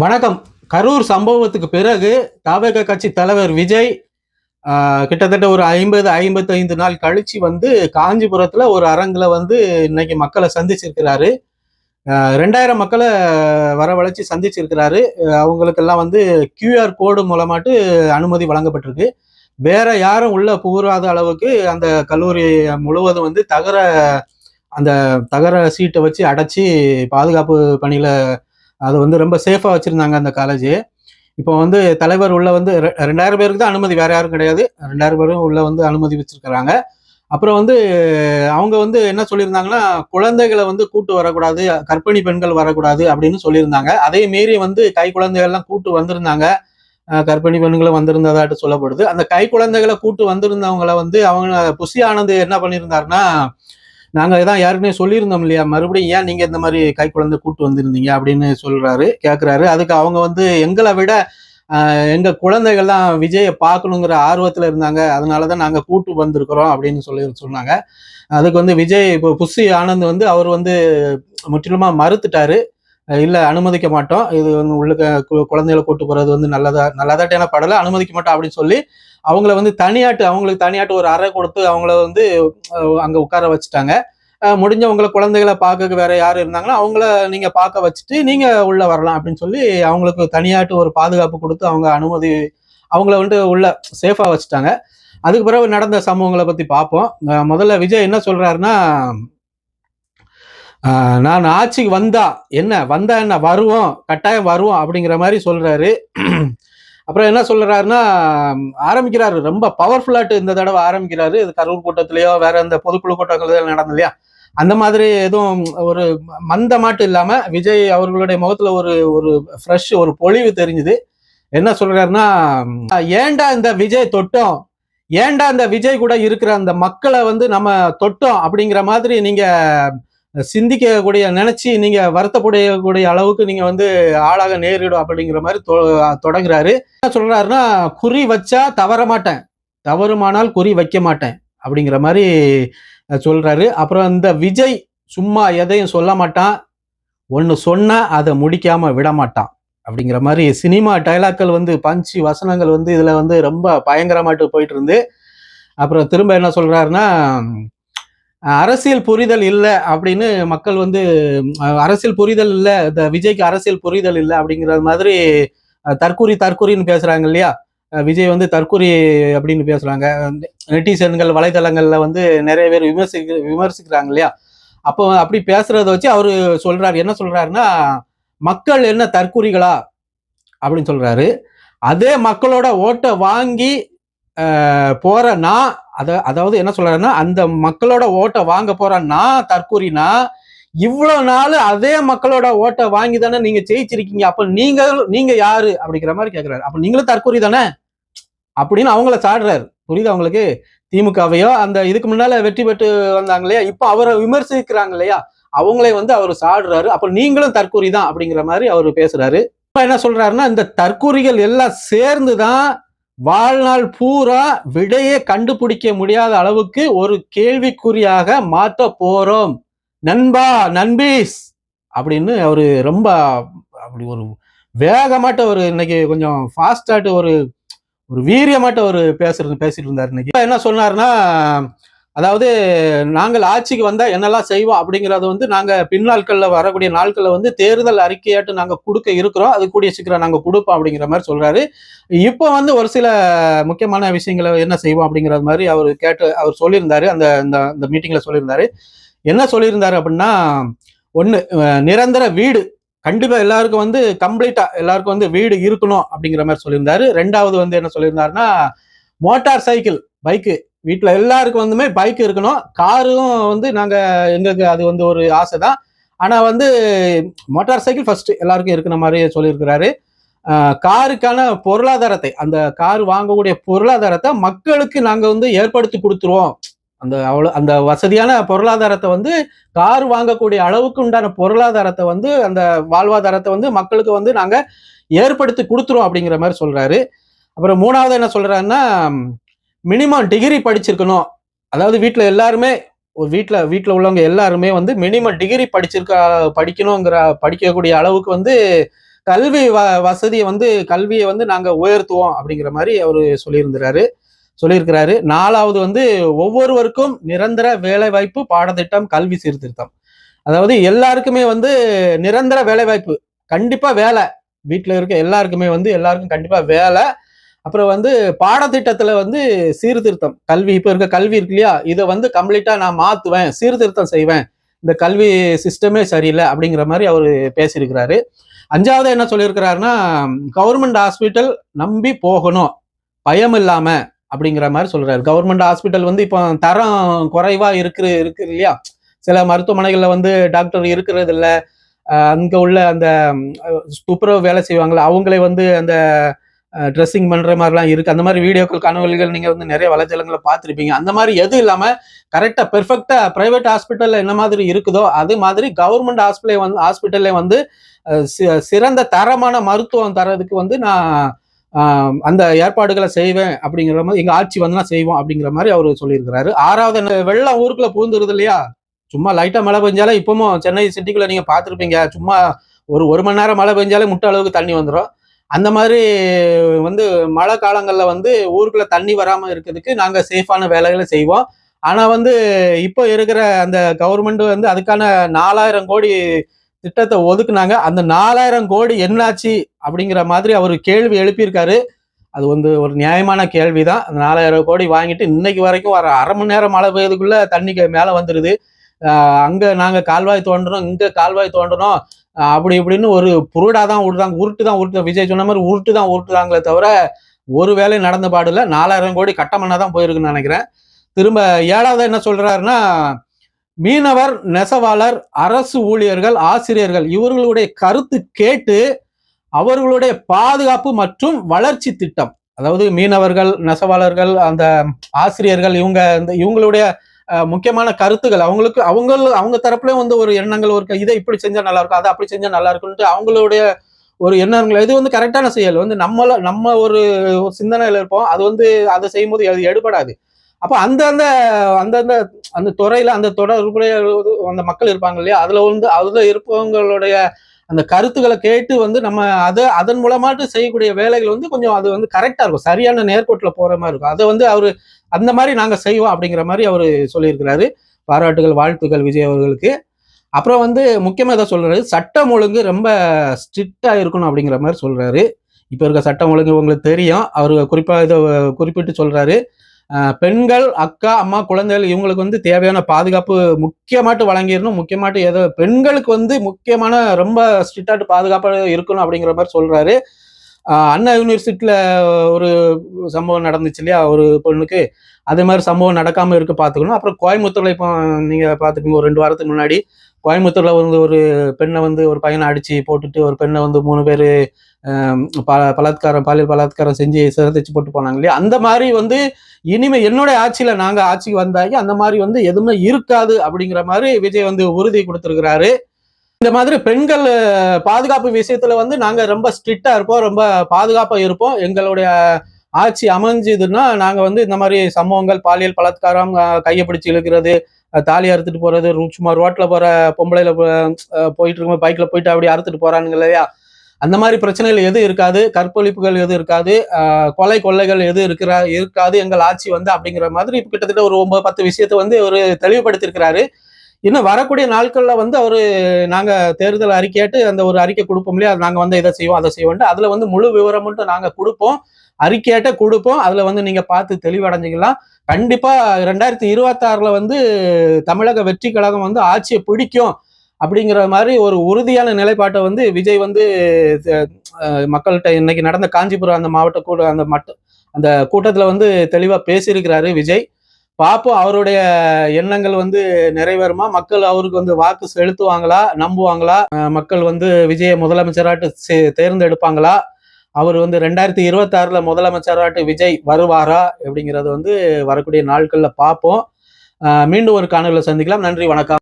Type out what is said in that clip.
வணக்கம். கரூர் சம்பவத்துக்கு பிறகு தவேக கட்சி தலைவர் விஜய் கிட்டத்தட்ட ஒரு 50-55 நாள் கழிச்சு வந்து காஞ்சிபுரத்துல ஒரு அரங்குல வந்து இன்னைக்கு மக்களை சந்திச்சிருக்கிறாரு. 2000 மக்களை வரவழைச்சு சந்திச்சிருக்கிறாரு. அவங்களுக்கெல்லாம் வந்து QR கோடு மூலமாட்டு அனுமதி வழங்கப்பட்டிருக்கு. வேற யாரும் உள்ள புகுறாத அளவுக்கு அந்த கல்லூரி முழுவதும் வந்து அந்த தகர சீட்டை வச்சு அடைச்சி பாதுகாப்பு பணியில அது வந்து ரொம்ப சேஃபா வச்சிருந்தாங்க அந்த காலேஜ். இப்போ வந்து தலைவர் உள்ள வந்து 2000 பேருக்கு தான் அனுமதி, வேற யாரும் கிடையாது. 2000 பேரும் உள்ள வந்து அனுமதி வச்சிருக்கிறாங்க. அப்புறம் வந்து அவங்க வந்து என்ன சொல்லியிருந்தாங்கன்னா, குழந்தைகளை வந்து கூட்டு வரக்கூடாது, கர்ப்பிணி பெண்கள் வரக்கூடாது அப்படின்னு சொல்லியிருந்தாங்க. அதே மீறி வந்து கை குழந்தைகள்லாம் கூட்டு வந்திருந்தாங்க. கர்ப்பிணி பெண்களும் வந்திருந்ததாட்டு சொல்லப்படுது. அந்த கை குழந்தைகளை கூட்டு வந்திருந்தவங்களை வந்து அவங்க புஷி ஆனந்த் என்ன பண்ணியிருந்தாருன்னா, நாங்க இதான் ஏற்கனவே சொல்லியிருந்தோம் இல்லையா, மறுபடியும் ஏன் நீங்க இந்த மாதிரி கை குழந்தை கூட்டு வந்திருந்தீங்க அப்படின்னு கேட்கிறாரு. அதுக்கு அவங்க வந்து எங்களை விட எங்க குழந்தைகள்லாம் விஜயை பார்க்கணுங்கிற ஆர்வத்துல இருந்தாங்க, அதனாலதான் நாங்க கூட்டு வந்திருக்கிறோம் அப்படின்னு சொன்னாங்க. அதுக்கு வந்து விஜய் இப்போ புஷி ஆனந்த் வந்து அவர் வந்து முற்றிலுமா மறுத்துட்டாரு. இல்ல அனுமதிக்க மாட்டோம், இது வந்து உள்ளுக்க குழந்தைகளை கூட்டு போறது வந்து நல்லதாட்டேன படல, அனுமதிக்க மாட்டோம் அப்படின்னு சொல்லி அவங்களுக்கு தனியாட்டு ஒரு அறை கொடுத்து அவங்கள வந்து அங்க உட்கார வச்சுட்டாங்க. முடிஞ்சவங்களை குழந்தைகளை பார்க்க வேற யாரும் இருந்தாங்கன்னா அவங்கள நீங்க பார்க்க வச்சுட்டு நீங்க உள்ள வரலாம் அப்படின்னு சொல்லி அவங்களுக்கு தனியாட்டு ஒரு பாதுகாப்பு கொடுத்து அவங்கள வந்து உள்ள சேஃபா வச்சுட்டாங்க. அதுக்கு பிறகு நடந்த சம்பவங்களை பத்தி பார்ப்போம். முதல்ல விஜய் என்ன சொல்றாருன்னா, நான் ஆட்சிக்கு வந்தா என்ன வருவோம், கட்டாயம் வருவோம் அப்படிங்கிற மாதிரி சொல்றாரு. அப்புறம் என்ன சொல்றாருன்னா, ஆரம்பிக்கிறாரு ரொம்ப பவர்ஃபுல்லாட்டு இந்த தடவை ஆரம்பிக்கிறாரு. இது கரூர் கூட்டத்திலேயோ வேற இந்த பொதுக்குழு கூட்டங்கள் நடந்து இல்லையா, அந்த மாதிரி எதுவும் ஒரு மந்தமாட்டு இல்லாம விஜய் அவர்களுடைய முகத்துல ஒரு ஒரு ஃப்ரெஷ் ஒரு பொலிவு தெரிஞ்சுது. என்ன சொல்றாருன்னா, ஏண்டா இந்த விஜய் தொட்டோம், ஏண்டா இந்த விஜய் கூட இருக்கிற அந்த மக்களை வந்து நம்ம தொட்டோம் அப்படிங்கிற மாதிரி நீங்க சிந்திக்கக்கூடிய நினைச்சு நீங்க வருத்தப்படக்கூடிய அளவுக்கு நீங்க வந்து ஆளாக நேரிடும் அப்படிங்கிற மாதிரி தொடங்குறாரு. என்ன சொல்றாருன்னா, குறி வச்சா தவற மாட்டேன், தவறுமானால் குறி வைக்க மாட்டேன் அப்படிங்கிற மாதிரி சொல்றாரு. அப்புறம் இந்த விஜய் சும்மா எதையும் சொல்ல மாட்டான், ஒன்னு சொன்னா அதை முடிக்காம விட மாட்டான் அப்படிங்கிற மாதிரி சினிமா டைலாக்கள் வந்து பஞ்சு வசனங்கள் வந்து இதுல வந்து ரொம்ப பயங்கரமாட்டு போயிட்டு இருந்து, அப்புறம் திரும்ப என்ன சொல்றாருன்னா, அரசியல் புரிதல் இல்லை அப்படின்னு மக்கள் வந்து அரசியல் புரிதல் இல்லை, இந்த விஜய்க்கு அரசியல் புரிதல் இல்லை அப்படிங்கிற மாதிரி தற்கூரின்னு பேசுறாங்க இல்லையா, விஜய் வந்து தற்கூரி அப்படின்னு பேசுறாங்க. நெட்டிசன்கள் வலைதளங்கள்ல வந்து நிறைய பேர் விமர்சிக்கிறாங்க இல்லையா. அப்போ அப்படி பேசுறத வச்சு அவரு சொல்றாரு, என்ன சொல்றாருன்னா, மக்கள் என்ன தற்கூரிகளா அப்படின்னு சொல்றாரு. அதே மக்களோட ஓட்டை வாங்கி போற நான் அதாவது என்ன சொல்றாருன்னா, அந்த மக்களோட ஓட்டை வாங்க போற நான் தற்கூரினா, இவ்வளவு நாள் அதே மக்களோட ஓட்டை வாங்கி தானே நீங்க ஜெயிச்சிருக்கீங்க, அப்ப நீங்க யாரு அப்படிங்கிற மாதிரி கேட்கிறாரு. அப்ப நீங்களும் தற்கூரி தானே அப்படின்னு அவங்கள சாடுறாரு. புரியுது அவங்களுக்கு? திமுகவையோ அந்த இதுக்கு முன்னால வெற்றி பெற்று வந்தாங்க இல்லையா, இப்ப அவரை விமர்சிக்கிறாங்க இல்லையா, அவங்களே வந்து அவர் சாடுறாரு. அப்ப நீங்களும் தற்கூரி தான் அப்படிங்கிற மாதிரி அவர் பேசுறாரு. என்ன சொல்றாருன்னா, இந்த தற்கூரிகள் எல்லாம் சேர்ந்துதான் வாழ்நாள் பூரா விடையே கண்டுபிடிக்க முடியாத அளவுக்கு ஒரு கேள்விக்குறியாக மாற்ற போறோம் நண்பா, நண்பீஸ் அப்படின்னு அவரு ரொம்ப அப்படி ஒரு வேகமாட்ட ஒரு இன்னைக்கு கொஞ்சம் ஃபாஸ்டாட்டு ஒரு ஒரு வீரியமாட்ட ஒரு பேசிட்டு இருந்தாரு. இன்னைக்கு என்ன சொன்னாருன்னா, அதாவது நாங்கள் ஆட்சிக்கு வந்தா என்னெல்லாம் செய்வோம் அப்படிங்கறத வந்து நாங்க பின்னாட்கள்ல வரக்கூடிய நாட்கள்ல வந்து தேர்தல் அறிக்கையாட்டு நாங்க கொடுக்க இருக்கிறோம், அது கூடிய சீக்கிரம் நாங்க கொடுப்போம் அப்படிங்கிற மாதிரி சொல்றாரு. இப்போ வந்து ஒரு சில முக்கியமான விஷயங்களை என்ன செய்வோம் அப்படிங்கிற மாதிரி அவர் சொல்லியிருந்தாரு. அந்த மீட்டிங்ல சொல்லியிருந்தாரு. என்ன சொல்லியிருந்தாரு அப்படின்னா, ஒண்ணு நிரந்தர வீடு கண்டிப்பா எல்லாருக்கும் வந்து கம்ப்ளீட்டா எல்லாருக்கும் வந்து வீடு இருக்கணும் அப்படிங்கிற மாதிரி சொல்லியிருந்தாரு. ரெண்டாவது வந்து என்ன சொல்லியிருந்தாருன்னா, மோட்டார் சைக்கிள் பைக்கு வீட்டுல எல்லாருக்கும் வந்துமே பைக் இருக்கணும், காரும் வந்து எங்களுக்கு அது வந்து ஒரு ஆசை தான், ஆனா வந்து மோட்டார் சைக்கிள் ஃபர்ஸ்ட் எல்லாருக்கும் இருக்கிற மாதிரி சொல்லியிருக்கிறாரு. காருக்கான பொருளாதாரத்தை, அந்த கார் வாங்கக்கூடிய பொருளாதாரத்தை மக்களுக்கு நாங்க வந்து ஏற்படுத்தி கொடுத்துருவோம். அந்த வசதியான பொருளாதாரத்தை வந்து கார் வாங்கக்கூடிய அளவுக்கு உண்டான பொருளாதாரத்தை வந்து அந்த வாழ்வாதாரத்தை வந்து மக்களுக்கு வந்து நாங்க ஏற்படுத்தி கொடுத்துருவோம் அப்படிங்கிற மாதிரி சொல்றாரு. அப்புறம் மூணாவது என்ன சொல்றாருன்னா, மினிமம் டிகிரி படிச்சிருக்கணும். அதாவது வீட்டுல எல்லாருமே வீட்டுல உள்ளவங்க எல்லாருமே வந்து மினிமம் டிகிரி படிக்கக்கூடிய அளவுக்கு வந்து கல்வி வசதியை வந்து கல்வியை வந்து நாங்க உயர்த்துவோம் அப்படிங்கிற மாதிரி அவரு சொல்லியிருக்கிறாரு. 4வது வந்து ஒவ்வொருவருக்கும் நிரந்தர வேலை வாய்ப்பு பாடத்திட்டம் கல்வி சீர்திருத்தம். அதாவது எல்லாருக்குமே வந்து நிரந்தர வேலை வாய்ப்பு, கண்டிப்பா வேலை, வீட்டுல இருக்க எல்லாருக்குமே வந்து எல்லாருக்கும் கண்டிப்பா வேலை. அப்புறம் வந்து பாடத்திட்டத்துல வந்து சீர்திருத்தம், கல்வி இப்ப இருக்க கல்வி இருக்கு இல்லையா, இதை வந்து கம்ப்ளீட்டா நான் மாத்துவேன், சீர்திருத்தம் செய்வேன், இந்த கல்வி சிஸ்டமே சரியில்லை அப்படிங்கிற மாதிரி அவரு பேசியிருக்கிறாரு. 5வது என்ன சொல்லியிருக்கிறாருன்னா, கவர்மெண்ட் ஹாஸ்பிட்டல் நம்பி போகணும், பயம் இல்லாம அப்படிங்கிற மாதிரி சொல்றாரு. கவர்மெண்ட் ஹாஸ்பிட்டல் வந்து இப்போ தரம் குறைவா இருக்கு இல்லையா, சில மருத்துவமனைகள்ல வந்து டாக்டர் இருக்கிறது இல்லை, அங்க உள்ள அந்த துப்புரவு வேலை செய்வாங்களா அவங்களே வந்து அந்த ட்ரெஸ்ஸிங் பண்ற மாதிரிலாம் இருக்கு. அந்த மாதிரி வீடியோக்கள் கனவுகள் நீங்க வந்து நிறைய வலைதளங்களை பார்த்துருப்பீங்க. அந்த மாதிரி எதுவும் இல்லாம கரெக்டா பெர்ஃபெக்டா பிரைவேட் ஹாஸ்பிட்டல்ல என்ன மாதிரி இருக்குதோ அது மாதிரி கவர்மெண்ட் ஹாஸ்பிட்டல்ல வந்து சிறந்த தரமான மருத்துவம் தரதுக்கு வந்து நான் அந்த ஏற்பாடுகளை செய்வேன் அப்படிங்கிற மாதிரி, எங்க ஆட்சி வந்து நான் செய்வோம் அப்படிங்கிற மாதிரி அவரு சொல்லியிருக்கிறாரு. 6வது, வெள்ளம் ஊருக்குள்ள பூந்துருது இல்லையா, சும்மா லைட்டா மழை பெஞ்சாலே, இப்பவும் சென்னை சிட்டிக்குள்ள நீங்க பார்த்துருப்பீங்க, சும்மா ஒரு மணி நேரம் மழை பெஞ்சாலே முட்டை அளவுக்கு தண்ணி வந்துடும். அந்த மாதிரி வந்து மழை காலங்கள்ல வந்து ஊருக்குள்ள தண்ணி வராம இருக்கிறதுக்கு நாங்க சேஃபான வேலைகளை செய்வோம். ஆனா வந்து இப்போ இருக்கிற அந்த கவர்மெண்ட் வந்து அதுக்கான 4000 கோடி திட்டத்தை ஒதுக்குனாங்க. அந்த 4000 கோடி என்னாச்சு அப்படிங்கிற மாதிரி அவர் கேள்வி எழுப்பியிருக்காரு. அது வந்து ஒரு நியாயமான கேள்விதான். அந்த 4000 கோடி வாங்கிட்டு இன்னைக்கு வரைக்கும் வர அரை மணி நேரம் மழை பெய்யதுக்குள்ள தண்ணிக்கு மேல வந்துருது. அங்க நாங்க கால்வாய் தோண்டணும், இங்க கால்வாய் தோண்டணும், அப்படி இப்படின்னு ஒரு புருடா தான் விடுறாங்க, உருட்டு விஜய் சொன்ன மாதிரி உருட்டு தான் உருட்டுறாங்களே தவிர ஒரு வேலை நடந்த பாடுல 4000 கோடி கட்டமண்ணா தான் போயிருக்குன்னு நினைக்கிறேன். திரும்ப 7வது என்ன சொல்றாருன்னா, மீனவர், நெசவாளர், அரசு ஊழியர்கள், ஆசிரியர்கள் இவர்களுடைய கருத்து கேட்டு அவர்களுடைய பாதுகாப்பு மற்றும் வளர்ச்சி திட்டம், அதாவது மீனவர்கள், நெசவாளர்கள், அந்த ஆசிரியர்கள், இவங்களுடைய முக்கியமான கருத்துக்கள், அவங்க தரப்புலயும் வந்து ஒரு எண்ணங்கள், ஒரு இதை இப்படி செஞ்சா நல்லா இருக்கும், அதை அப்படி செஞ்சா நல்லா இருக்கும்ட்டு அவங்களுடைய ஒரு எண்ணங்கள், இது வந்து கரெக்டான செயல் வந்து நம்ம ஒரு சிந்தனையில இருப்போம், அது வந்து அதை செய்யும் போது அது எடுபடாது. அப்ப அந்த துறையில அந்த தொடர்புடைய அந்த மக்கள் இருப்பாங்க இல்லையா, அதுல இருப்பவங்களுடைய அந்த கருத்துக்களை கேட்டு வந்து நம்ம அதன் மூலமாட்டு செய்யக்கூடிய வேலைகள் வந்து கொஞ்சம் அது வந்து கரெக்டா இருக்கும், சரியான நேர்கோட்டுல போற மாதிரி இருக்கும். அதை வந்து அவரு அந்த மாதிரி நாங்க செய்வோம் அப்படிங்கிற மாதிரி அவரு சொல்லியிருக்கிறாரு. பாராட்டுகள், வாழ்த்துக்கள் விஜய் அவர்களுக்கு. அப்புறம் வந்து முக்கியமா இதை சொல்றாரு, சட்டம் ஒழுங்கு ரொம்ப ஸ்ட்ரிக்டா இருக்கணும் அப்படிங்கிற மாதிரி சொல்றாரு. இப்ப இருக்க சட்டம் ஒழுங்கு உங்களுக்கு தெரியும். அவரு குறிப்பா இதை குறிப்பிட்டு சொல்றாரு, பெண்கள், அக்கா, அம்மா, குழந்தைகள் இவங்களுக்கு வந்து தேவையான பாதுகாப்பு முக்கியமாட்டு வழங்கிடணும். முக்கியமாட்டு ஏதோ பெண்களுக்கு வந்து முக்கியமான ரொம்ப ஸ்ட்ரிக்டாட்டு பாதுகாப்பாக இருக்கணும் அப்படிங்கிற மாதிரி சொல்றாரு. அண்ணா யூனிவர்சிட்டியில ஒரு சம்பவம் நடந்துச்சு இல்லையா, ஒரு பொண்ணுக்கு, அதே மாதிரி சம்பவம் நடக்காம இருக்க பார்த்துக்கணும். அப்புறம் கோயம்புத்தூர்ல இப்போ நீங்க பார்த்துக்கோங்க, ஒரு 2 வாரத்துக்கு முன்னாடி கோயம்புத்தூர்ல வந்து ஒரு பெண்ணை வந்து ஒரு பையனை அடிச்சு போட்டுட்டு ஒரு பெண்ணை வந்து 3 பேர் பாலியல் பலாத்காரம் செஞ்சு சிறைச்சு போட்டு போனாங்க இல்லையா, அந்த மாதிரி வந்து இனிமே என்னுடைய ஆட்சியில நாங்க ஆட்சிக்கு வந்தாக்கி அந்த மாதிரி வந்து எதுவுமே இருக்காது அப்படிங்கிற மாதிரி விஜய் வந்து உறுதி கொடுத்திருக்கிறாரு. இந்த மாதிரி பெண்கள் பாதுகாப்பு விஷயத்துல வந்து நாங்க ரொம்ப ஸ்ட்ரிக்டா இருப்போம், ரொம்ப பாதுகாப்பா இருப்போம். எங்களுடைய ஆட்சி அமைஞ்சதுன்னா நாங்க வந்து இந்த மாதிரி சம்பவங்கள், பாலியல் பலாத்காரம், கையை பிடிச்சு இழுக்கிறது, தாலி அறுத்துட்டு போறது, சும்மா ரோட்ல போற பொம்பளையில போயிட்டு இருக்கும் பைக்ல போயிட்டு அப்படி அறுத்துட்டு போறானுங்க இல்லையா, அந்த மாதிரி பிரச்சனைகள் எதுவும் இருக்காது, கற்பழிப்புகள் எதுவும் இருக்காது, கொலை கொள்ளைகள் எதுவும் இருக்காது எங்கள் ஆட்சி வந்து அப்படிங்கிற மாதிரி கிட்டத்தட்ட ஒரு 9-10 விஷயத்தை வந்து ஒரு தெளிவுபடுத்தியிருக்கிறாரு. இன்னும் வரக்கூடிய நாட்கள்ல வந்து அவரு நாங்க தேர்தல் அறிக்கையாட்டு அந்த ஒரு அறிக்கை கொடுப்போம் இல்லையா, நாங்க வந்து இதை செய்வோம் அதை செய்வோம், அதுல வந்து முழு விவரம் மட்டும் நாங்க கொடுப்போம், அறிக்கையாட்ட கொடுப்போம். அதுல வந்து நீங்க பார்த்து தெளிவடைஞ்சிக்கலாம். கண்டிப்பா 2026ல வந்து தமிழக வெற்றி கழகம் வந்து ஆட்சியை பிடிக்கும் அப்படிங்கிற மாதிரி ஒரு உறுதியான நிலைப்பாட்டை வந்து விஜய் வந்து மக்கள்கிட்ட இன்னைக்கு நடந்த காஞ்சிபுரம் அந்த மாவட்ட அந்த கூட்டத்துல வந்து தெளிவா பேசியிருக்கிறாரு விஜய். பார்ப்போம் அவருடைய எண்ணங்கள் வந்து நிறைவேறுமா, மக்கள் அவருக்கு வந்து வாக்கு செலுத்துவாங்களா, நம்புவாங்களா, மக்கள் வந்து விஜயை முதலமைச்சராட்டு தேர்ந்தெடுப்பாங்களா, அவர் வந்து 2026ல முதலமைச்சராட்டு விஜய் வருவாரா அப்படிங்கிறது வந்து வரக்கூடிய நாட்கள்ல பார்ப்போம். மீண்டும் ஒரு காணொலியில் சந்திக்கலாம். நன்றி, வணக்கம்.